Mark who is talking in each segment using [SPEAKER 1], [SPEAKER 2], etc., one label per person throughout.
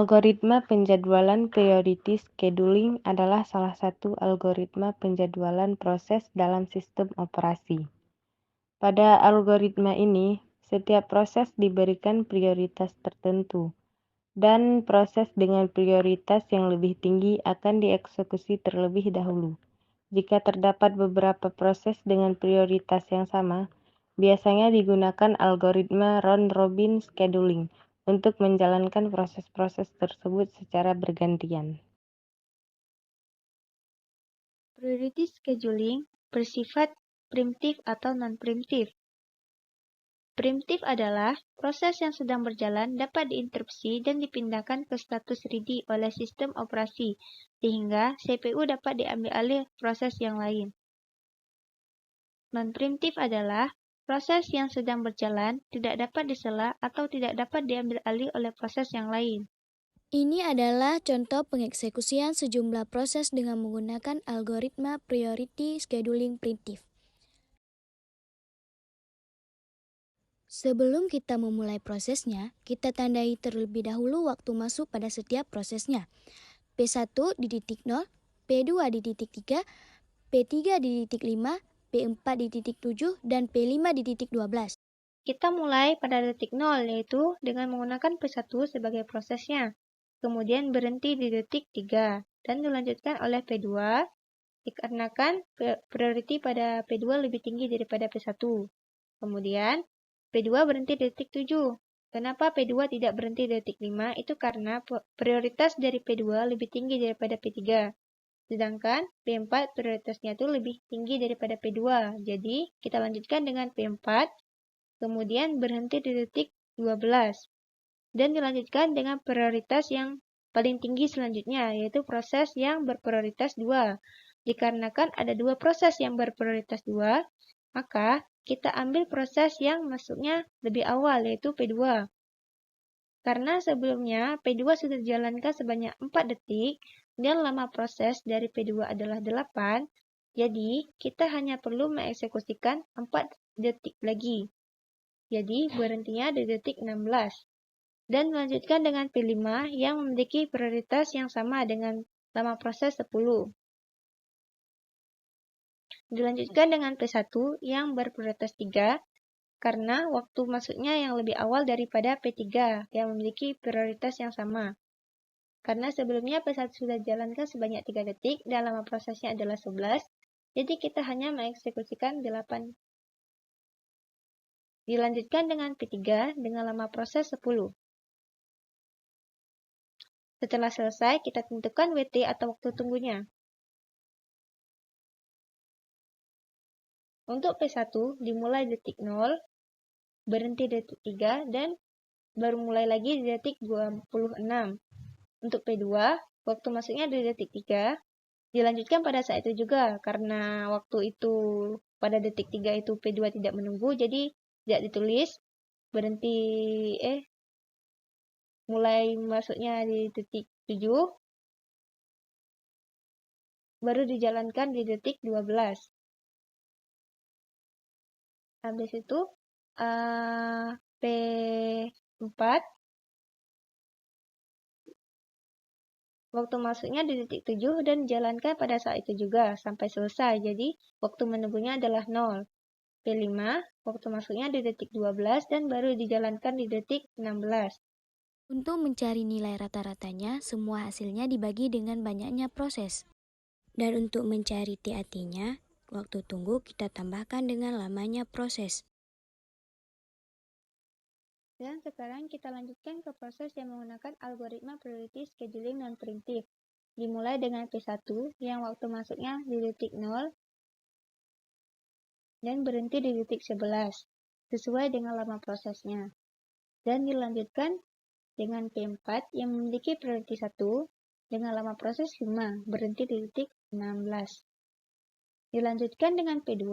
[SPEAKER 1] Algoritma penjadwalan priority scheduling adalah salah satu algoritma penjadwalan proses dalam sistem operasi. Pada algoritma ini, setiap proses diberikan prioritas tertentu, dan proses dengan prioritas yang lebih tinggi akan dieksekusi terlebih dahulu. Jika terdapat beberapa proses dengan prioritas yang sama, biasanya digunakan algoritma round-robin scheduling untuk menjalankan proses-proses tersebut secara bergantian.
[SPEAKER 2] Priority scheduling bersifat preemptif atau non-preemptif. Preemptif adalah proses yang sedang berjalan dapat diinterupsi dan dipindahkan ke status ready oleh sistem operasi, sehingga CPU dapat diambil alih proses yang lain. Non-preemptif adalah proses yang sedang berjalan tidak dapat disela atau tidak dapat diambil alih oleh proses yang lain.
[SPEAKER 3] Ini adalah contoh pengeksekusian sejumlah proses dengan menggunakan algoritma priority scheduling preemptif. Sebelum kita memulai prosesnya, kita tandai terlebih dahulu waktu masuk pada setiap prosesnya. P1 di titik 0, P2 di titik 3, P3 di titik 5, P4 di titik 7, dan P5 di titik 12.
[SPEAKER 2] Kita mulai pada detik 0, yaitu dengan menggunakan P1 sebagai prosesnya. Kemudian berhenti di detik 3, dan dilanjutkan oleh P2, dikarenakan priority pada P2 lebih tinggi daripada P1. Kemudian, P2 berhenti di detik 7. Kenapa P2 tidak berhenti di detik 5? Itu karena prioritas dari P2 lebih tinggi daripada P3. Sedangkan P4 prioritasnya itu lebih tinggi daripada P2. Jadi, kita lanjutkan dengan P4, kemudian berhenti di detik 12. Dan dilanjutkan dengan prioritas yang paling tinggi selanjutnya, yaitu proses yang berprioritas 2. Dikarenakan ada dua proses yang berprioritas 2, maka kita ambil proses yang masuknya lebih awal, yaitu P2. Karena sebelumnya P2 sudah dijalankan sebanyak 4 detik, dan lama proses dari P2 adalah 8, jadi kita hanya perlu mengeksekusikan 4 detik lagi. Jadi berhentinya di detik 16. Dan melanjutkan dengan P5 yang memiliki prioritas yang sama dengan lama proses 10. Dilanjutkan dengan P1 yang berprioritas 3, karena waktu masuknya yang lebih awal daripada P3 yang memiliki prioritas yang sama. Karena sebelumnya P1 sudah dijalankan sebanyak 3 detik dan lama prosesnya adalah 11, jadi kita hanya mengeksekusikan 8. Dilanjutkan dengan P3 dengan lama proses 10. Setelah selesai, kita tentukan WT atau waktu tunggunya. Untuk P1 dimulai detik 0, berhenti detik 3, dan baru mulai lagi di detik 26. Untuk P2, waktu masuknya di detik 3, dilanjutkan pada saat itu juga, karena waktu itu pada detik 3 itu P2 tidak menunggu, jadi tidak ditulis, mulai masuknya di detik 7, baru dijalankan di detik 12. Habis itu, P4, waktu masuknya di detik 7 dan dijalankan pada saat itu juga sampai selesai. Jadi, waktu menunggunya adalah 0. P5, waktu masuknya di detik 12 dan baru dijalankan di detik 16.
[SPEAKER 3] Untuk mencari nilai rata-ratanya, semua hasilnya dibagi dengan banyaknya proses. Dan untuk mencari TAT-nya, waktu tunggu kita tambahkan dengan lamanya proses.
[SPEAKER 2] Dan sekarang kita lanjutkan ke proses yang menggunakan algoritma priority scheduling non-preemptive. Dimulai dengan P1 yang waktu masuknya di detik 0 dan berhenti di detik 11, sesuai dengan lama prosesnya. Dan dilanjutkan dengan P4 yang memiliki prioritas 1 dengan lama proses 5, berhenti di detik 16. Dilanjutkan dengan P2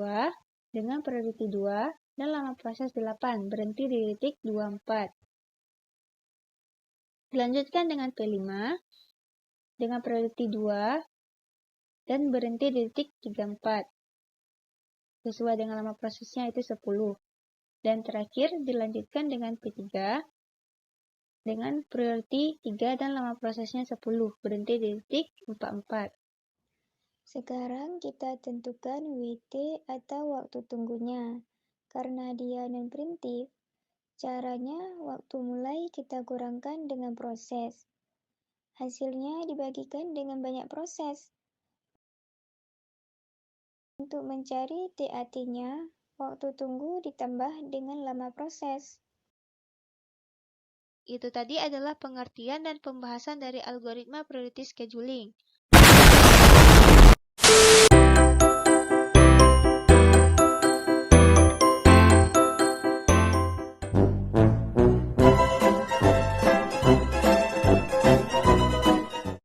[SPEAKER 2] dengan prioritas 2 dan lama proses 8, berhenti di detik 24. Dilanjutkan dengan P5 dengan prioritas 2 dan berhenti di detik 34. Sesuai dengan lama prosesnya itu 10. Dan terakhir dilanjutkan dengan P3 dengan priority 3 dan lama prosesnya 10, berhenti di detik 44.
[SPEAKER 4] Sekarang kita tentukan WT atau waktu tunggunya. Karena dia non-preemptive, caranya waktu mulai kita kurangkan dengan proses. Hasilnya dibagikan dengan banyak proses. Untuk mencari TAT-nya, waktu tunggu ditambah dengan lama proses.
[SPEAKER 2] Itu tadi adalah pengertian dan pembahasan dari algoritma priority scheduling.